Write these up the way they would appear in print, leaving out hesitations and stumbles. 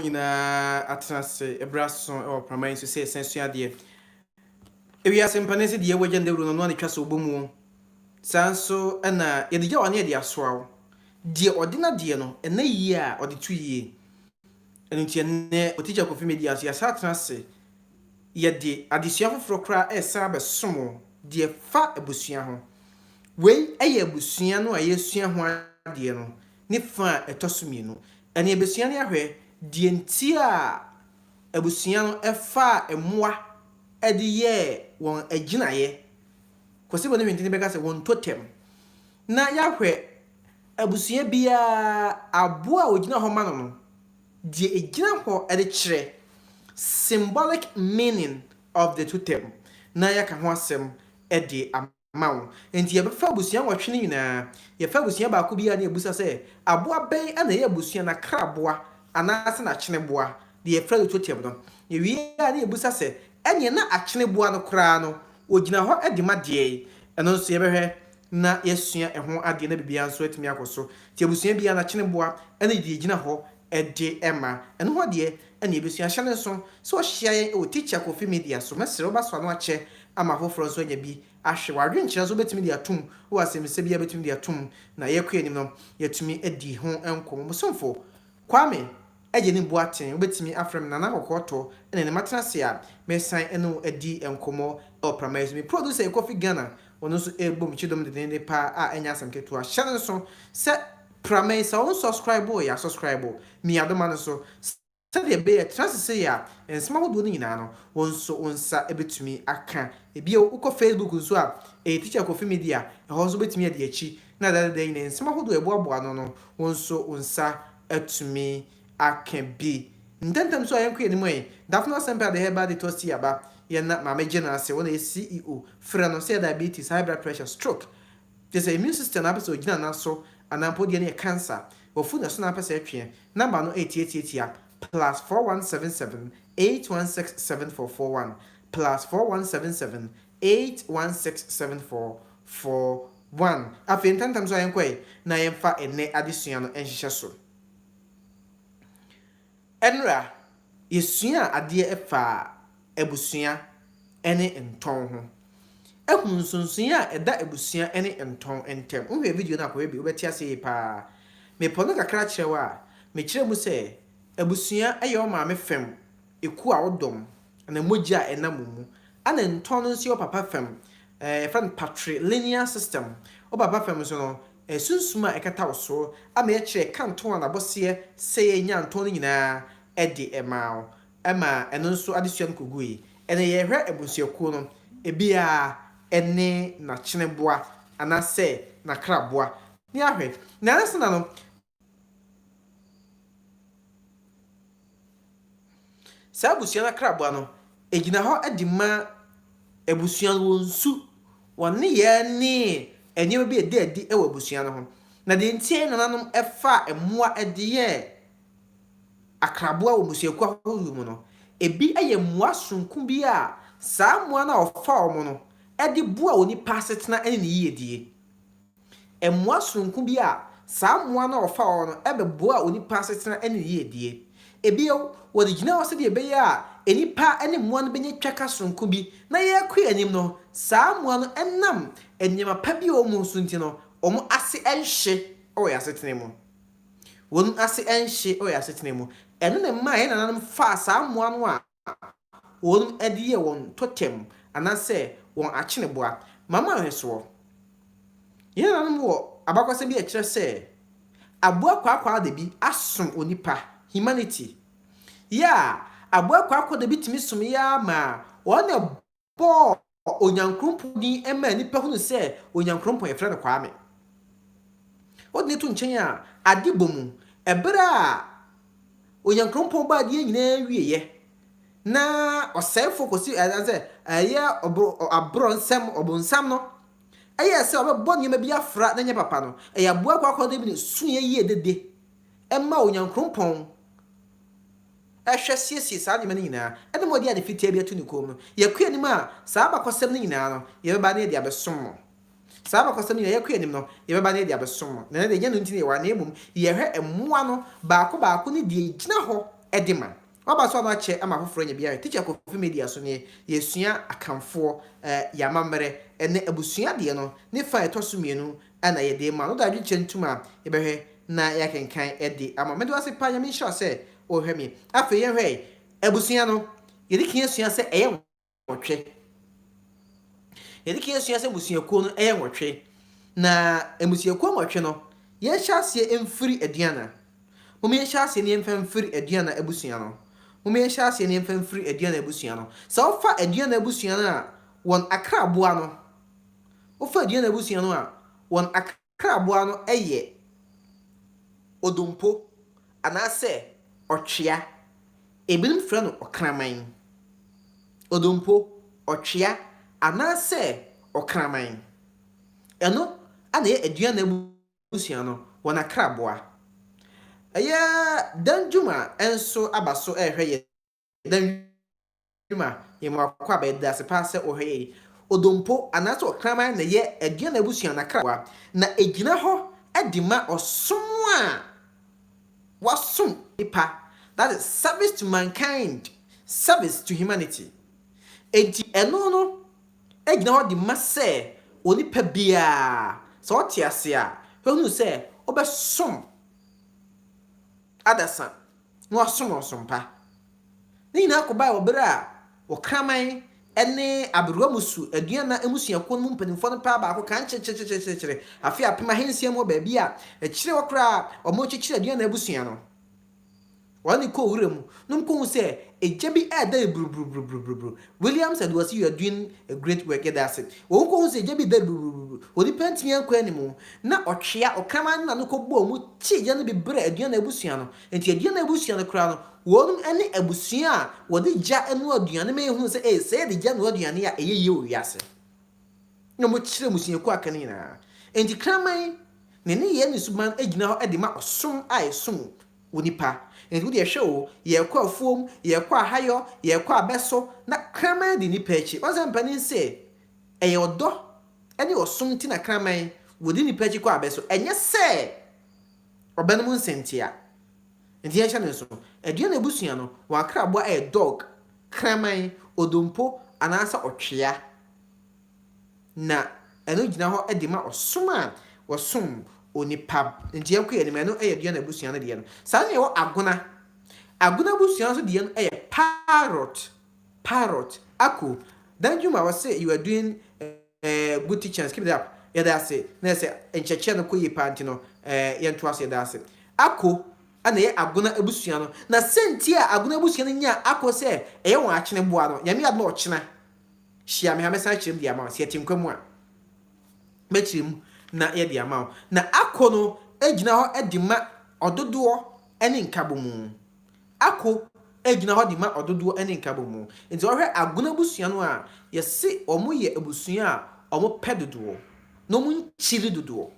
nyinaa atena se ebra so e opraman so se sensu ade ewia sempane se de wagya ndewru no no ne twa so obomu sanso na ye de gya wane de asoawo de odina de no ena yi a ode tu yi enunti ne otija kofi media so ya sa atena se ye de adesua foforo kra esa besomo de fa abusua ho wei eye abusua no a yesua ho ade no ne fa etosomienu ene abusua ne ahwe die nti a abusua no efa emoa ede ye won aginaye kwose bo ne hwenti ne beka se won totem na yahwe abusua bia aboa ogina ho ma no die egina ho ede kire symbolic meaning of the totem na yaka ho asem ede amawo enti ye befa abusua nwotwe nyina ye fa abusua ba ko bia na ebusa se aboa ben na ye abusua na kraboa anase na cheneboa de efra totem no ye wi a na ebusa se enye na acheneboa no kra no ogina ho edima de eno nso ye behwe na yesua eho ade na bibia nso atimi akoso ti abusua bia na cheneboa ene de gina ho ede ema eno ho de ene ebusua hye nso so hye ye o teacher kofi media so mesere oba so no ache ama foforo nso nya bi ahwe wadwe nkyira so betimi de atum wo asemse bia betimi de atum na ye kɔ anim no yetumi edi ho enkom musomfo kwame eje ni boaten obetimi afrem nana kokoto ene ne matena se a mesan eno adi enkomo opramaiz mi producer Kofi Ghana ono so ebom chidom de ne pa a enya asem keto a hye nso se pramaiz on subscribe ya subscribe mi adoma no so se de be transese ya ensema hodo ni nyina no wonso onsa ebetumi aka ebi uko Facebook nso a teacher Kofi Media ho so betumi ade achi na dada ina ensema hodo eboaboa no wonso onsa atumi akebi ntentem so ayenko enimu e dafno semper de heba de tosi aba ye na mama general se wona CEO fra no say diabetes high blood pressure stroke just immune system na person gina na so anampo de ne cancer ofu na so na person atwe number no 8888 plus 4177 8167441 plus 4177 8167441 afi ntentem so ayenko e na yemfa ene adesua no enhyehyɛ so enra yesua ade efa ebusua ene nton ho ehun nsonson a eda ebusua ene nton entem wo video na akwa bi obeti ase pa me pono kakra kirewa me kire mu se ebusua eye o ma me fem eku a wodom na mogya enamumu ana nton nso yo papa fem friend patrilineal system o papa fem so no sunsuma ekata wo ama ye kire kanton na bose se ye nya nton nyina edi emao ema eno nso adesua nkogui ene ye hwe ebusuakuo no ebia ene na cheneboa anase na kraboa ni ahwe na anase na no sa abusua na kraboa no egina ho edima ebusua wonsu wonne ye ni enyema bi edi ewo abusua no ho na de ntie nananom efa emoa ediye akraboa wo musiaku ahoru mu no ebi eye moa sunku bi a saa moa na ofa omo no ede bua oni pasetena ene ne yedie emoa sunku bi a saa moa na ofa o no ebe bua oni pasetena ene ne yedie ebi wo de gina wo se de ebe ya enipa ene moa no benye twaka sunku bi na ye akwa anim no saa moa no enam enyema pa bi o mu sunti no omo ase enhye o ya setena mu won ase enhye o ya setena mu eno ne ma ye nanam fa saa moa no a won ediye won totem anase won acheneboa mama hweso ye nanam wo abakwase bi a kire se aboa kwakwa da bi asom onipa humanity ya aboa kwakwa da bi timi som ya ma wona bo onyankrompo ni ema nipa hunu se onyankrompo ye frɛ no kwame wodne to nchen a adebomu ebra onyankrompo ba de nyina wieye na osefo kosi aze aye abro nsem obonsam no aye se obebo nyema bi afra na nya papa no aye aboa kwakwa de bi ne suye yie dede emma onyankrompo ehwe siesie saa nyema nyina ene modi ade fitia bi atu ni kom no ye kua nim a saa bakosem nyina no ye beba na de abesom saa bakosem nyina ye kua nim no ye beba na de abesom na de nya no ntine wa na emum ye hwe emoa no baako ne de gina ho edema oba so no che ama foforo nya bia teacher Kofi Media so ne yesua akamfo yamamre ene abusua de no ne fa etoso mienu ana ye de ma no da dwetche ntuma ye behwe na ya kenkan edi ama me do ase pa nyame sure se o hwe mi afa ye hwe abusua no ye de kin asua se eye wotwe ye de kin asua se busuakuo no eye wotwe na emusuakuo wotwe no ye hyase emfiri aduana mo ye hyase ne emfiri aduana abusua no mo ye hyase ne emfiri aduana abusua no sa ofa aduana abusua no a won akraboa no ofa aduana abusua no a won akraboa no eye odompo anase otwea ebinim frɛ no okraman odompo otwea anase okraman eno ana ye aduana abusua no won akraboa aya danjuma enso abaso ehwe ye danjuma ye makwa ba da se pa se ohwe ye odompo anase okraman na ye aduana abusua na kraboa na egina ho edima osom a wasum ipa that is service to mankind service to humanity enti eno no egina ho di mase onipa bia so otiase a hunu se obesom adasa no asompa ni na akoba obere o kraman ene abruwa musu aduana emusuako no mpanimfo no pa ba ko kan chechechechechere afi apema hensia mo ba bia ekire wokra omo chechire aduana abusua no wani ko wuremu num ko se ejebi eda bru William said was you are doing a great work that's it wo ko se ejebi da bru odi pantimi anko animu na otwea okraman na no ko bo mu chi je no bi bre aduana abusua no enti aduana abusua no kra no wonum ene abusua a wodi gya enu aduane me hu se se de gya no aduane a eyeye owiase no mo kire musua ku akane na enti kraman ne ne ye ni suban agina ho ede ma osom a esom wonipa enti wodi ehwe o ye kwa afuom ye kwa hayo ye kwa abeso na kraman de nipa echi onse mpanin se eye odo ene osom ti na kraman wodi nipa echi kwa abeso enye se obanum nsentia enti ye hye so aduana abusua no wa krabo a dog kraman odompo anasa otwea na eno gina ho ede ma osom a wosom onipa enti yakɔ yɛ nimɛ no ɛyɛ aduana abusua no deɛ no saa ne yɛwɔ agona abusua so deɛ no ɛyɛ parrot ako danjuma wɔ sɛ you are doing good teachers keep it up yɛda ase na sɛ nkyɛkyɛ no kɔ yie pa nti no yɛnto ase yɛda ase ako ana yɛ agona abusua no na senti a agona abusua no nya ako sɛ ɛyɛ wɔn akyene boa no nyame ade na ɔkyena hyia me ha mɛsan kyerɛ mu deɛ ama sɛ yɛte nkwa mu a mɛkyerɛ mu na ye di ama na akọ no egina ho edima ododo ene nkabomu akọ egina ho di ma ododo ene nkabomu nti ohwe agona busua no a yesi omo ye abusua a omo pedodo no mu nchiri dodo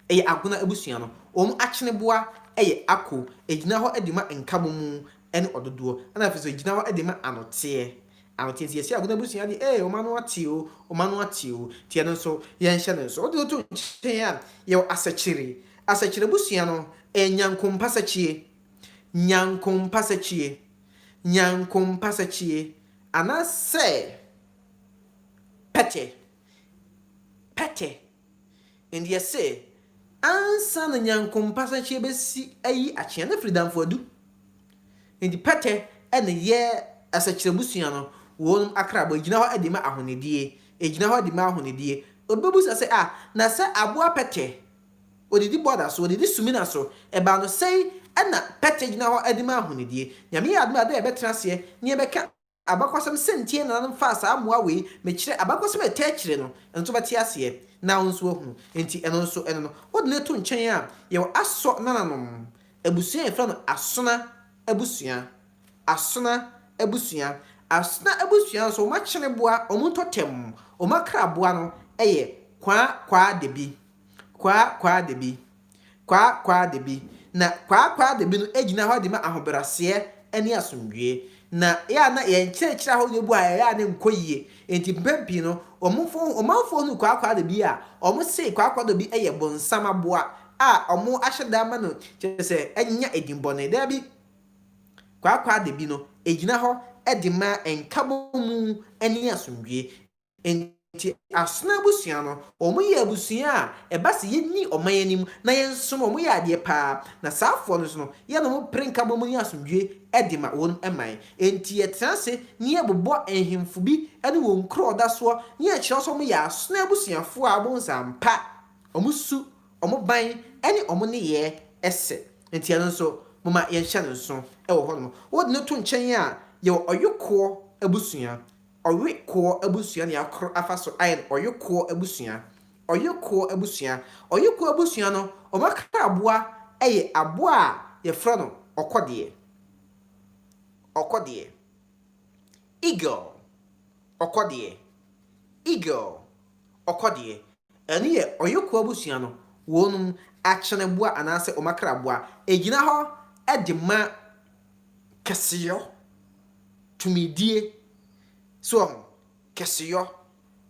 eye agona abusua no omo akyene boa eye akọ egina ho edima nkabomu ene ododo ana afiso egina ho edima anote awoti yesi agona busua de omanu atio tie no so ye nhye no so odi to chen ya ye asachire busua no nyankompa sachie ana se pete ndi se ansa na nyankompa sachie besi ayi achia na freedom for adu ndi pete ene ye asachire busua no wonum akrabo egina ho edima ahonedie obebusa se na se aboa pete odidi border so odidi sumina so eba no sei na pete gina ho edima ahonedie nyame ya adma da ebetra se ne ebeka abakwasam sentie na nan fa sa amoa we mekire abakwasam etachire no ento beti ase na wonso ahunu enti eno nso eno no odine to nchen a ye aso nananom abusua efra no asona so ma kyene boa omuntotem o makra boa no eye kwa debi na kwa debi no egina ho de ma ahobrase ani asomdwe na ya na ye nkyerechira ho yebu a ya ne nkoyie enti mpempi no omanfo no kwa debi a omo sei kwa debi eye bonsama boa a omo ahyeda ma no kyese enya edimbone da bi kwa de bi no egina ho de ma enkabo mu ani asomdwe enti asona abusua no omoyɛ abusua a ɛba se yenni ɔman anim na yɛnsom omoyɛ adeɛ paa na saafo no so no yɛ no mo prenkabo mu ni asomdwe de ma won man enti yɛtena se ne yɛbobɔ ehemfo bi ne wɔn kuro ɔda soɔ ne yɛkyerɛ so mo yɛ asona abusuafo a bonsampa ɔmo su ɔmo ban ne ɔmo ne yɛ ɛsɛ enti ɛno nso moma yɛnhyɛ no nso ɛwɔ hɔ no wo de no to nkyɛn a yɛwɔ ɔyokoɔ abusua ɔyokoɔ abusua ne akoro afa so ayɛ ɔyokoɔ abusua ɔyokoɔ abusua no ɔmaka aboa ɛyɛ aboa a yɛfrɛ no ɔkɔdeɛ eagle ɔkɔdeɛ ɛno yɛ ɔyokoɔ abusua no wɔnum akyene boa anaasɛ ɔmakra aboa egyina hɔ ɛde ma kɛseyɔ tumidie so kɛseyɔ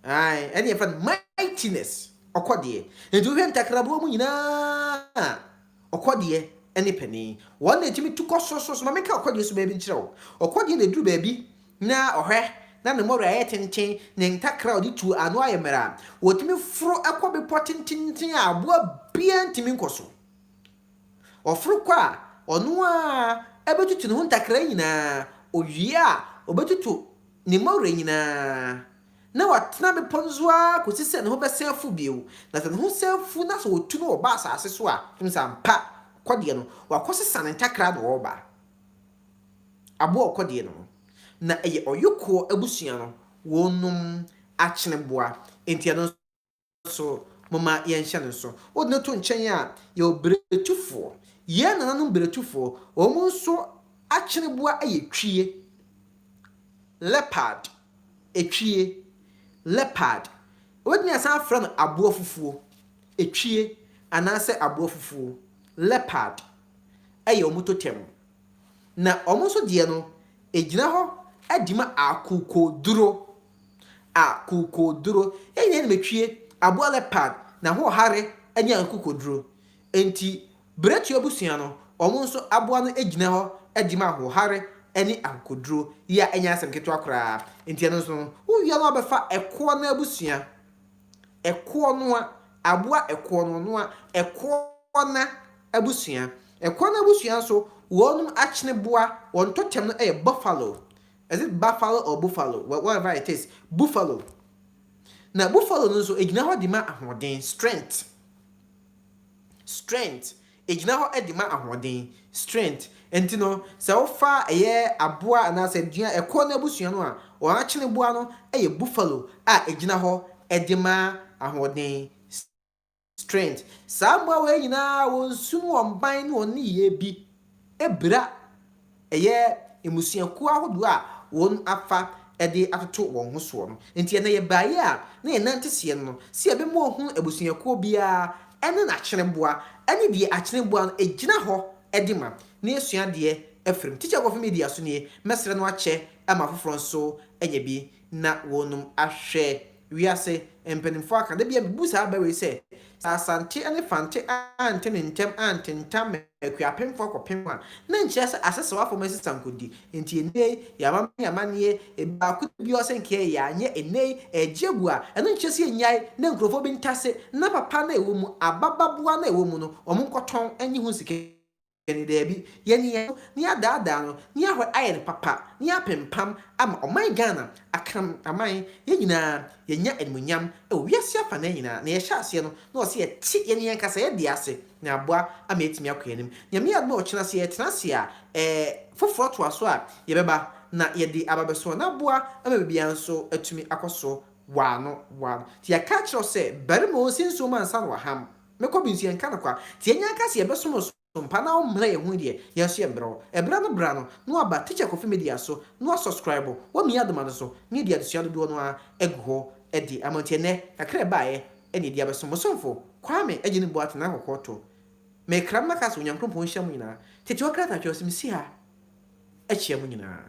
ɛne yɛfrɛ no mightiness ɔkɔdeɛ nti wohwɛ ntakraboa mu nyinaa ɔkɔdeɛ ɛne panin wɔn na ɛtumi tu kɔ so ma meka ɔkɔdeɛ so baabi nkyerɛ wo ɔkɔdeɛ na ɛduru baabi na ɔhwɛ na ne mmɔwerɛ ayɛ tenten ne ntakra ɔde tu ano ayɛ mmerɛ a wɔtumi foro ɛkɔ bepɔ tententen a aboa bia ntumi nkɔ so ɔforo kɔ a ɔno a ɛbɛtutu ne ho ntakra nyinaa owie a ɔbɛtutu ne mmɔwerɛ nyinaa na watena bepɔ nso a kɔsi sɛ ne ho bɛsɛn afu bio na sɛ ne ho sɛn afu na sɛ wɔtu no wɔ ba asase so a sɛ mpa kɔdeɛ no wakɔsesa ne ntakra na wɔreba aboa ɔkɔdeɛ no na ɛyɛ ɔyokoɔ abusua no wɔnom akyene boa enti ɛno nso moma yɛnhyɛ no nso wode no to nkyɛn a yɛwɔ beretufoɔ yɛn nananom beretufoɔ wɔn nso akyene boa ɛyɛ twie leopard wɔdini asan afrɛ no aboa fufuo etwie anaasɛ aboa fufuo leopard ɛyɛ ɔmo totem na ɔmo nso deɛ no egyina hɔ adima akokoduro ɛyɛ ne metwie aboa leopard na ho hare ɛne akokoduro enti beretua abusua no ɔmo nso aboa no egyina hɔ adima ho hare ɛne akokoduro yɛ ɛnya asɛm ketewa koraa enti ɛno nso no woyɛ no abɛfa ɛkoɔ no abusua ɛkoɔ no a aboa ɛkoɔ no a ɛkoɔ na abusua nso wɔn akyene boa wɔn totem no ɛyɛ buffalo. Is it buffalo or buffalo? Whatever it is, buffalo. Na buffalo no nso egyina hɔ de ma ahoɔden strength. Egyina hɔ de ma ahoɔden strength. Enti no sɛ wofa ɛyɛ aboa anaasɛ dua ɛkɔ na abusua no a wɔn akyene boa no ɛyɛ buffalo a egyina hɔ de ma ahoɔden strength. Saa mmoa wei nyinaa wɔn sum wɔn ban ne wɔn yie bi ebira ɛyɛ emusuakuo ahodoɔ a wɔn afa ɛde atoto wɔn ho soɔ no enti ɛna yɛ baayɛ a na yɛ nante seɛ no si ɛbɛma ohun abusuakuo biara ɛne n'akyene boa ɛne deɛ akyene boa no egyina hɔ ɛde ma na esua deɛ ɛfiri teacher kɔfɛ media so nie mɛsrɛ no akyɛ ama foforɔ nso ɛnyɛ bi na wɔnom ahwɛ wiase mpanimfoɔ aka da bia bibu saa bɛwɛ sɛ asante ne fante ante ne ntem ante ntam akuapemfoɔ kɔpem a na nkyerɛ sɛ asɛsɛ wafɔ ma sisa nkodi enti ene yamane baako bi ɔsɛ nkɛ yɛ anye ene ejegu a ɛno nkyerɛ sɛ nyae na nkurɔfoɔ bi ntase na papa na ɛwɔ mu abababoa na ɛwɔ mu no ɔmo nkɔtɔn anyi ho sika ni debi yɛne ni adaadaa no ni ahɔ ayɛ ne papa ni apempam ama ɔman Ghana akram aman yɛ nyinaa yɛnya animuonyam ɛwɔ wiase afa na nyinaa na yɛhyɛ aseɛ no na ɔsɛ yɛte yɛne yɛn kasa yɛde ase na aboa ama yɛtumi akɔ anim nyame yɛ ma ɔkyena se yɛtena ase a foforɔ to aso a yɛbɛba na yɛde ababɛso na aboa ama bibia nso atumi akɔso waano ti yɛka kyerɛ sɛ barima ɔsinso man san waham mekɔ bi nso yɛnka no kwa ti yɛnya kasa yɛbɛsom mpa na omra ye hu de yɛso yɛbrɛ ɛbra no bra no no aba teacher Kofi Media so no subscribe wo mi adoma no so ne dia desua do no a egu hɔ edi amantie ne kakra bae ɛne dia bɛso mosomfo Kwame agye ne boate na akɔkɔto me kram na kasa onyankopɔn hyɛ mu nyinaa tete wakra ta twɛ osim si ha akyia mu nyinaa